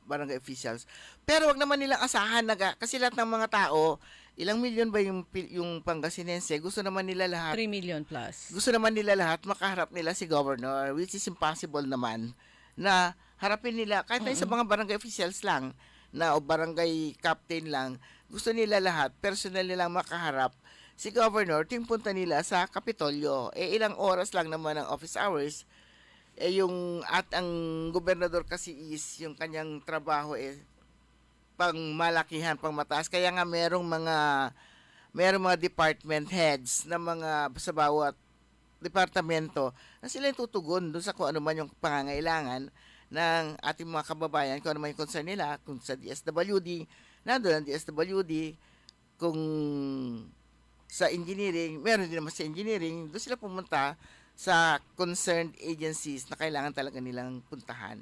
barangay officials. Pero wag naman nilang asahan kasi lahat ng mga tao, ilang milyon ba yung Pangasinense, gusto naman nila lahat 3 million plus. Gusto naman nila lahat makaharap nila si Governor, which is impossible naman na harapin nila kahit na sa mga barangay officials lang o barangay captain lang, gusto nila lahat personal nilang makaharap si Governor tuwing punta nila sa Kapitolyo. Ilang oras lang naman ang office hours. Ang gobernador kasi is yung kanyang trabaho pang malakihan, pang mataas. Kaya nga merong mga department heads na sa bawat departamento na sila yung tutugon doon sa kung ano man yung pangangailangan ng ating mga kababayan, kung ano man yung concern nila, kung sa DSWD, nandun ang DSWD, kung sa engineering, meron din naman sa engineering, doon sila pumunta sa concerned agencies na kailangan talaga nilang puntahan.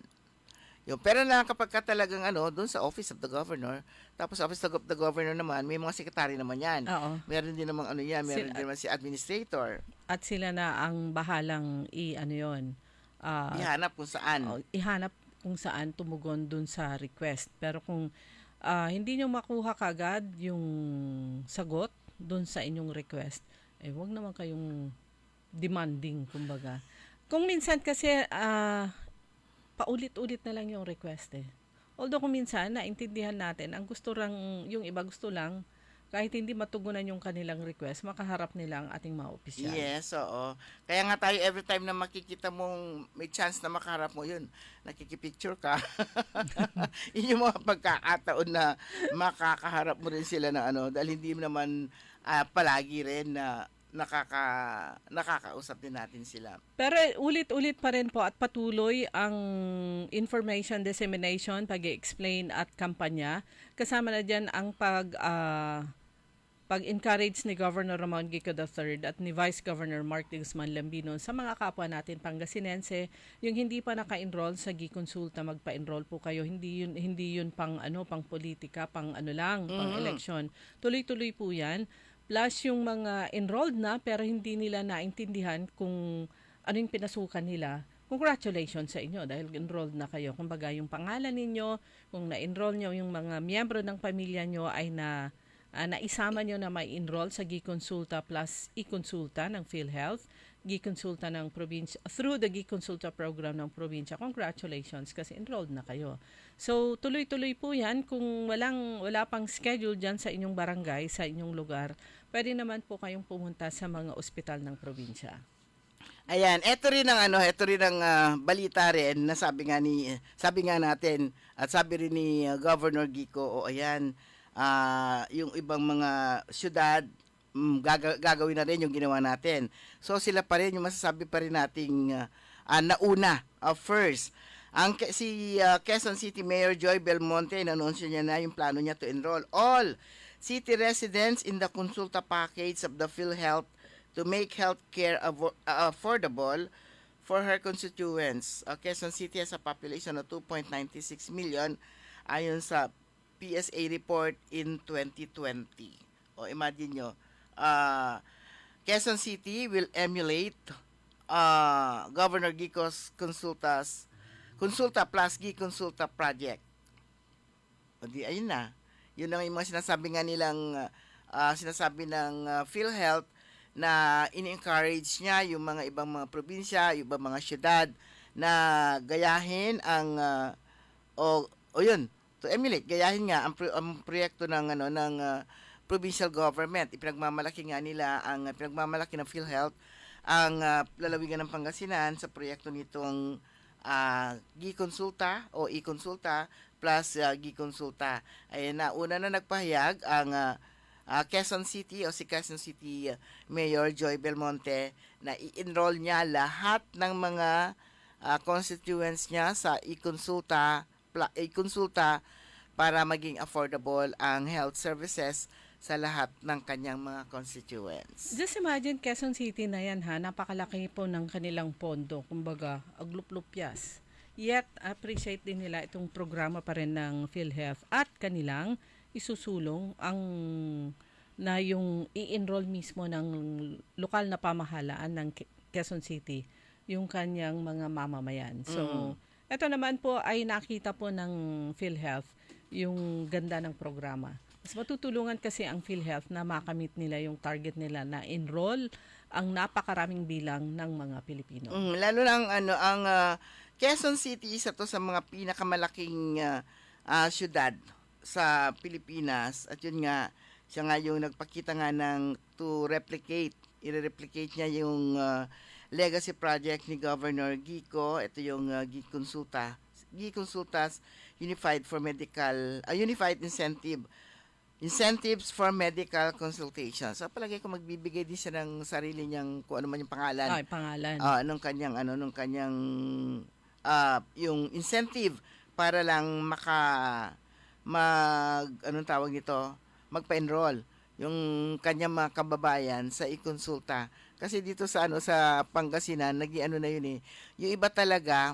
Pero na kapag talagang doon sa Office of the Governor, tapos Office of the Governor naman, may mga secretary naman yan. Oo. Meron din naman meron din naman si administrator. At sila na ang bahalang Ihanap kung saan. Ihanap kung saan tumugon dun sa request. Pero kung hindi nyo makuha kagad yung sagot dun sa inyong request, wag naman kayong demanding, kumbaga. Kung minsan kasi paulit-ulit na lang yung request Although kung minsan naintindihan natin, ang gusto lang, yung iba gusto lang, kahit hindi matugunan yung kanilang request, makaharap nila ang ating mga opisyal. Yes, oo. Kaya nga tayo every time na makikita mong may chance na makaharap mo yun, nakikipicture ka. Yun yung mga pagkakataon na makakaharap mo rin sila na dahil hindi naman palagi rin na nakakausap din natin sila. Pero ulit-ulit pa rin po at patuloy ang information dissemination, pag-explain at kampanya. Kasama na dyan ang pag-encourage ni Governor Ramon Gico III at ni Vice Governor Mark de Guzman Lambino sa mga kapwa natin Pangasinense, yung hindi pa naka-enroll sa Giconsulta, magpa-enroll po kayo. Hindi yun pang politika, pang election. Tuloy-tuloy po 'yan. Plus yung mga enrolled na pero hindi nila naintindihan kung ano yung pinasukan nila. Congratulations sa inyo dahil enrolled na kayo. Kumbaga yung pangalan ninyo, kung na-enroll nyo, yung mga miyembro ng pamilya nyo ay naisama nyo na may enroll sa Giconsulta plus e-consulta ng PhilHealth, Giconsulta ng probinsya, through the Giconsulta program ng probinsya. Congratulations kasi enrolled na kayo. So tuloy-tuloy po yan. Kung wala pang schedule dyan sa inyong barangay, sa inyong lugar, pwede naman po kayong pumunta sa mga ospital ng probinsya. Ayan, ito rin ang balita rin na sabi nga natin at sabi rin ni Governor Gico, yung ibang mga syudad gagawin na rin yung ginawa natin. So sila pa rin yung masasabi pa rin nating nauna first. Si Quezon City Mayor Joy Belmonte, inanunsyo niya na yung plano niya to enroll all city residents in the consulta package of the PhilHealth to make healthcare affordable for her constituents. Quezon City has a population of 2.96 million ayon sa PSA report in 2020. O imagine nyo, Quezon City will emulate Governor Gico's Consulta plus Consulta project. O di, ayun na. Yun ang yung mga sinasabi nga nilang sinasabi ng PhilHealth na ini-encourage niya yung mga ibang mga probinsya, yung ibang mga syudad na gayahin ang yun, to emulate, gayahin nga ang proyekto ng provincial government. Ipinagmamalaki nga nila ang pinagmamalaki ng PhilHealth ang lalawigan ng Pangasinan sa proyekto nitong Giconsulta o iConsulta plus Giconsulta. Ayun na, una na nagpahayag ang Quezon City o si Quezon City Mayor Joy Belmonte na i-enroll niya lahat ng mga constituents niya sa iConsulta para maging affordable ang health services sa lahat ng kanyang mga constituents. Just imagine Quezon City na yan ha, napakalaki po ng kanilang pondo, kumbaga aglup-lupyas. Yet appreciate din nila itong programa pa rin ng PhilHealth at kanilang isusulong na yung i-enroll mismo ng lokal na pamahalaan ng Quezon City yung kanyang mga mamamayan. So, ito naman po ay nakita po ng PhilHealth yung ganda ng programa. Mas matutulungan kasi ang PhilHealth na makamit nila yung target nila na enroll ang napakaraming bilang ng mga Pilipino. Lalo na ang Quezon City, isa to sa mga pinakamalaking syudad sa Pilipinas. At yun nga, siya nga yung nagpakita nga ng i-replicate niya yung legacy project ni Governor Gico. Ito yung Giconsulta's Unified Incentives for Medical Consultation. So palagi ko magbibigay din siya ng sarili niyang kung ano man yung pangalan. Pangalan. Nung kanyang yung incentive para lang magpa-enroll yung kanyang mga kababayan sa iConsulta. Kasi dito sa Pangasinan, na yun eh. Yung iba talaga,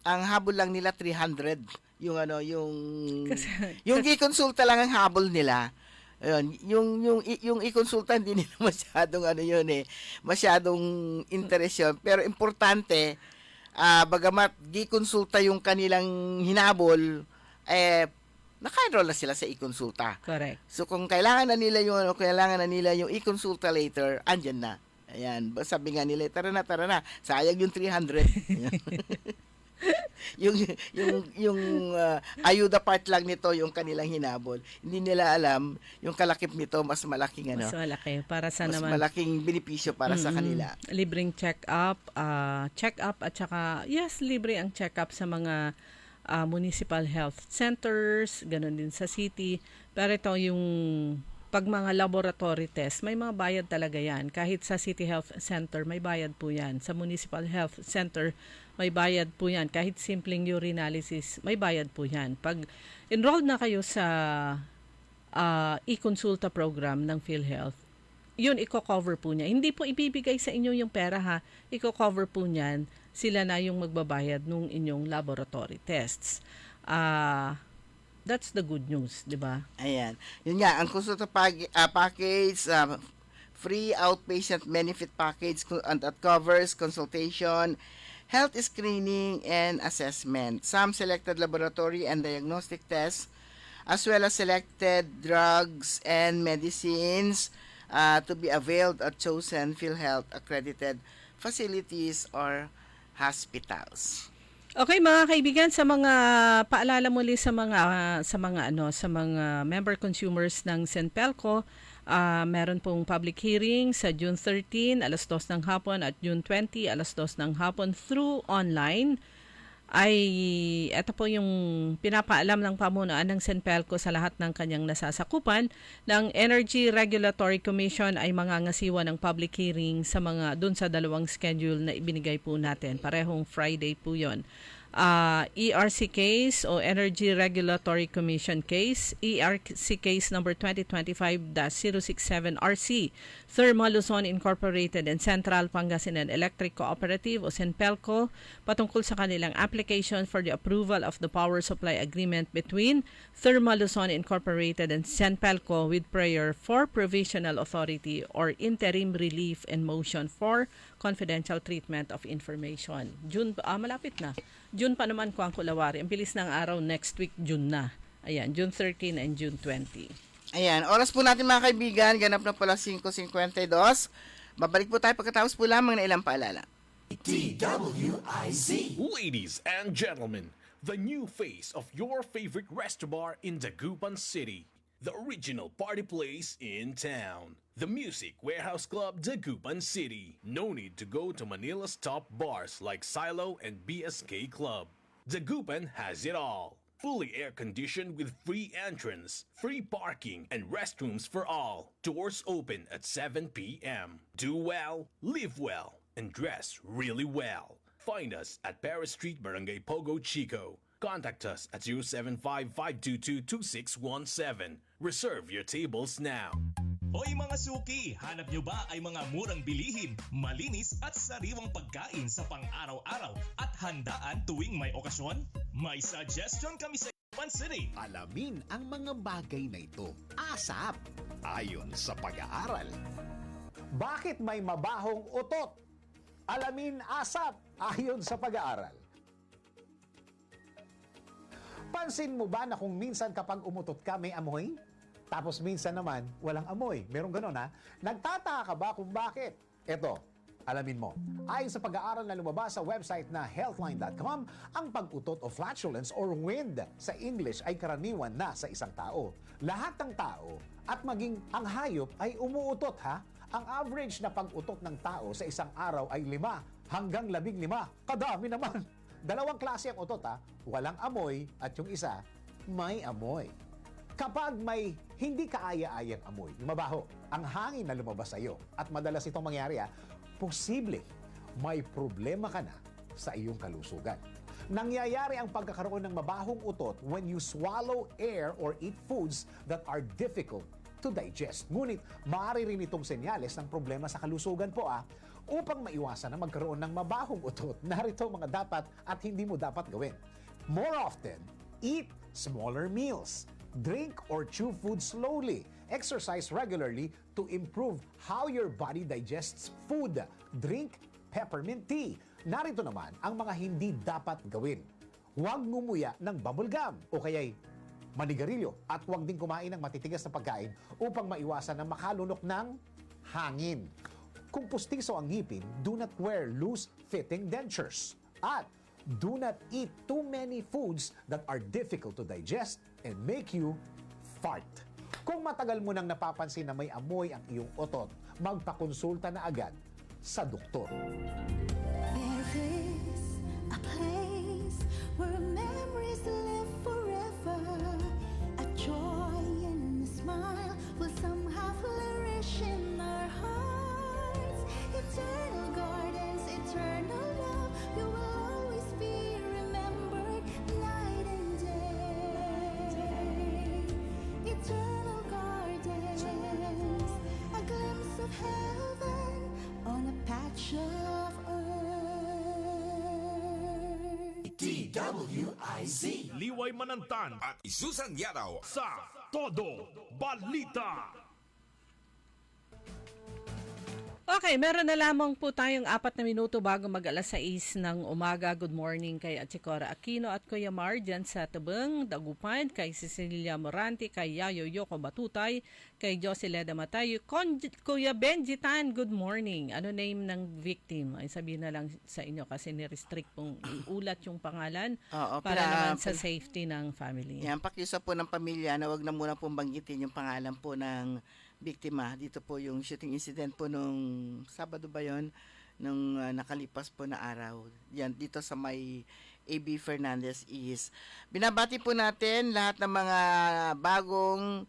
ang habol lang nila 300. Yung iConsulta lang ang habol nila. Ayun, yung iConsulta hindi nila masyadong masyadong interest yun. Pero importante, bagamat iConsulta yung kanilang hinabol, naka-enroll na sila sa iConsulta. Correct. So kung kailangan na nila yung iConsulta later, andyan na. Ayan, sabi nga nila, tara na. Sayang yung 300. yung ayuda part lang nito yung kanilang hinabol. Hindi nila alam yung kalakip nito mas malaking Mas malaki para sa mas naman malaking benepisyo para sa kanila. Libreng check-up at saka libre ang check-up sa mga municipal health centers, ganun din sa city. Pero ito yung pag mga laboratory test, may mga bayad talaga yan. Kahit sa City Health Center, may bayad po yan. Sa Municipal Health Center, may bayad po yan. Kahit simpleng urinalysis, may bayad po yan. Pag enrolled na kayo sa e-consulta program ng PhilHealth, yun, i-cover po niya. Hindi po ibibigay sa inyo yung pera ha. I-cover po niyan. Sila na yung magbabayad nung inyong laboratory tests. That's the good news, di ba? Ayan. Yun nga, ang consulta package, free outpatient benefit package that covers consultation, health screening, and assessment. Some selected laboratory and diagnostic tests, as well as selected drugs and medicines to be availed at chosen PhilHealth accredited facilities or hospitals. Okay mga kaibigan, sa mga paalala muli sa mga member consumers ng Senpelco, meron pong public hearing sa June 13 alas 2 ng hapon at June 20 alas 2 ng hapon through online. Ito po yung pinapaalam ng pamunuan ng Senpelco sa lahat ng kanyang nasasakupan. Ng Energy Regulatory Commission ay mangangasiwa ng public hearing sa dun sa dalawang schedule na ibinigay po natin. Parehong Friday po yon. ERC case o Energy Regulatory Commission case, ERC case number 2025-067RC, Thermal Luzon Incorporated and Central Pangasinan Electric Cooperative o CENPELCO patungkol sa kanilang application for the approval of the power supply agreement between Thermal Luzon Incorporated and CENPELCO with prayer for provisional authority or interim relief and motion for confidential treatment of information. June, malapit na. June pa naman ko ang kulawari. Ang bilis ng araw, next week, June na. Ayan, June 13 and June 20. Ayan, oras po natin mga kaibigan, ganap na pala 5:52. Babalik po tayo pagkatapos po lamang na ilang paalala. DWIZ. Ladies and gentlemen, the new face of your favorite restaurant in Dagupan City. The original party place in town. The Music Warehouse Club, Dagupan City. No need to go to Manila's top bars like Silo and BSK Club. Dagupan has it all. Fully air-conditioned with free entrance, free parking, and restrooms for all. Doors open at 7 p.m. Do well, live well, and dress really well. Find us at Paris Street, Barangay Pogo, Chico. Contact us at 075-522-2617. Reserve your tables now. Hoy mga suki, hanap nyo ba ay mga murang bilihin, malinis at sariwang pagkain sa pang-araw-araw at handaan tuwing may okasyon? May suggestion kami sa Dagupan City. Alamin ang mga bagay na ito. ASAP. Ayon sa pag-aaral. Bakit may mabahong utot? Alamin ASAP ayon sa pag-aaral. Pansin mo ba na kung minsan kapag umutot ka may amoy? Tapos minsan naman, walang amoy. Merong ganon ha? Nagtataka ka ba kung bakit? Eto, alamin mo. Ayon sa pag-aaral na lumabas sa website na healthline.com, ang pag-utot o flatulence or wind sa English ay karaniwan na sa isang tao. Lahat ng tao at maging ang hayop ay umuutot ha? Ang average na pag-utot ng tao sa isang araw ay 5 hanggang 15. Kadami naman. Dalawang klase ang utot ha? Walang amoy at yung isa, may amoy. Kapag may hindi kaaya-ayang amoy, mabaho, ang hangin na lumabas sa iyo at madalas itong mangyari posible may problema ka na sa iyong kalusugan. Nangyayari ang pagkakaroon ng mabahong utot when you swallow air or eat foods that are difficult to digest. Ngunit maaari rin itong senyales ng problema sa kalusugan po Upang maiwasan na magkaroon ng mabahong utot, narito mga dapat at hindi mo dapat gawin. More often, eat smaller meals. Drink or chew food slowly. Exercise regularly to improve how your body digests food. Drink peppermint tea. Narito naman ang mga hindi dapat gawin. Huwag ngumuya ng bubble gum o kaya'y manigarilyo at huwag din kumain ng matitigas na pagkain upang maiwasan na makalunok ng hangin. Kung pustiso ang ngipin, do not wear loose-fitting dentures. At do not eat too many foods that are difficult to digest and make you fart. Kung matagal mo nang napapansin na may amoy ang iyong otot, magpakonsulta na agad sa doktor. There is a place where memories live forever. A joy and a smile will somehow flourish in our hearts. Eternal gardens, eternal love, you will always be remembered night and day. Eternal gardens, a glimpse of heaven on a patch of earth. DWIZ. Liway Manantan at Susan Yadaw sa Todo Balita. Okay, meron na lamang po tayong 4 na minuto bago mag-alas 6 ng umaga. Good morning kay Atsikora Aquino at Kuya Mar dyan sa Tabang, Dagupan, kay Cecilia Morante, kay Yayo Yoko Batutay, kay Joceleda Matayo, Kuya Benji Tan, good morning. Ano name ng victim? Ay sabihin na lang sa inyo kasi ni-restrict pong iulat yung pangalan para naman sa safety ng family. Yan, pakiusap po ng pamilya na wag na muna pong banggitin yung pangalan po ng biktima. Dito po yung shooting incident po nung Sabado ba yun? Nung nakalipas po na araw. Yan, dito sa may AB Fernandez East. Binabati po natin lahat ng mga bagong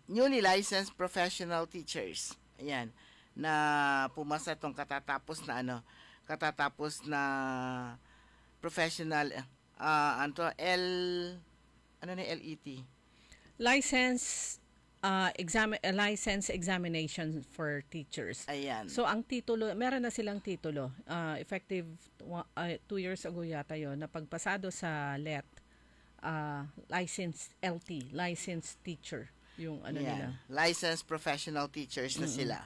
newly licensed professional teachers. Ayan, na pumasa itong katatapos na professional LET. License license examination for teachers. Ayan. So ang titulo, meron na silang titulo. Effective 2 years ago yata yon na pagpasado sa LET, licensed LT, licensed teacher, yung ano nila. Licensed professional teachers na sila.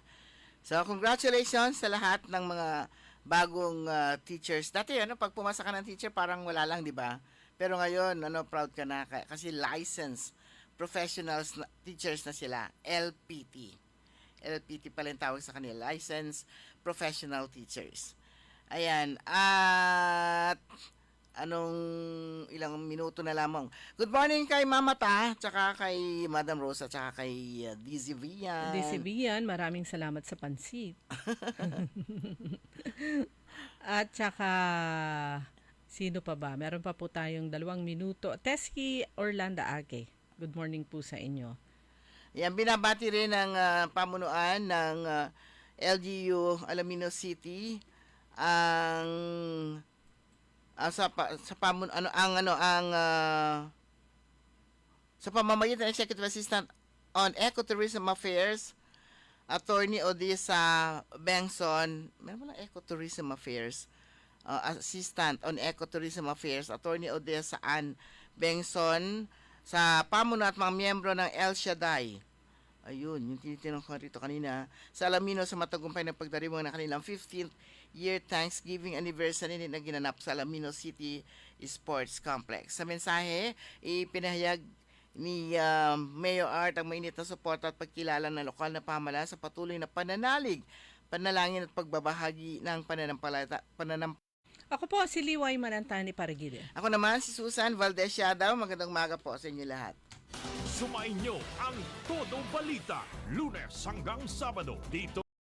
So congratulations sa lahat ng mga bagong teachers. Dati pag pumasa ka ng teacher parang wala lang, di ba? Pero ngayon, proud ka na kasi licensed professionals teachers na sila, LPT. LPT pala yung tawag sa kanila, licensed professional teachers. Ayan, at ilang minuto na lamang. Good morning kay Mama Ta, tsaka kay Madam Rosa, tsaka kay Dizzy Vian. Dizzy Vian, maraming salamat sa pansit. At tsaka, sino pa ba? Meron pa po tayong 2 minuto. Teski Orlando Ake. Good morning po sa inyo. Yan, binabati rin ng pamunuan ng LGU Alaminos City ang sa pamamagitan ng Executive Assistant on Ecotourism Affairs, Attorney Odessa Bengson, meron lang Ecotourism Affairs, Assistant on Ecotourism Affairs, Attorney Odessa Ann Bengson, sa pamuno at mga miyembro ng El Shaddai. Ayun, yung tinitinong ko rito kanina. Sa Alaminos sa matagumpay na pagdiriwang ng kanilang 15th year Thanksgiving anniversary na ginanap sa Alaminos City Sports Complex. Sa mensahe, ipinahayag ni Mayor Art ang mainit na suporta at pagkilala ng lokal na pamahalaan sa patuloy na pananalig, panalangin at pagbabahagi ng Ako po si Liway Manantani Parigile. Ako naman si Susan Valdez Yadaw. Magandang umaga po sa inyo lahat. Sumainyo ang Todo Balita, Lunes hanggang Sabado dito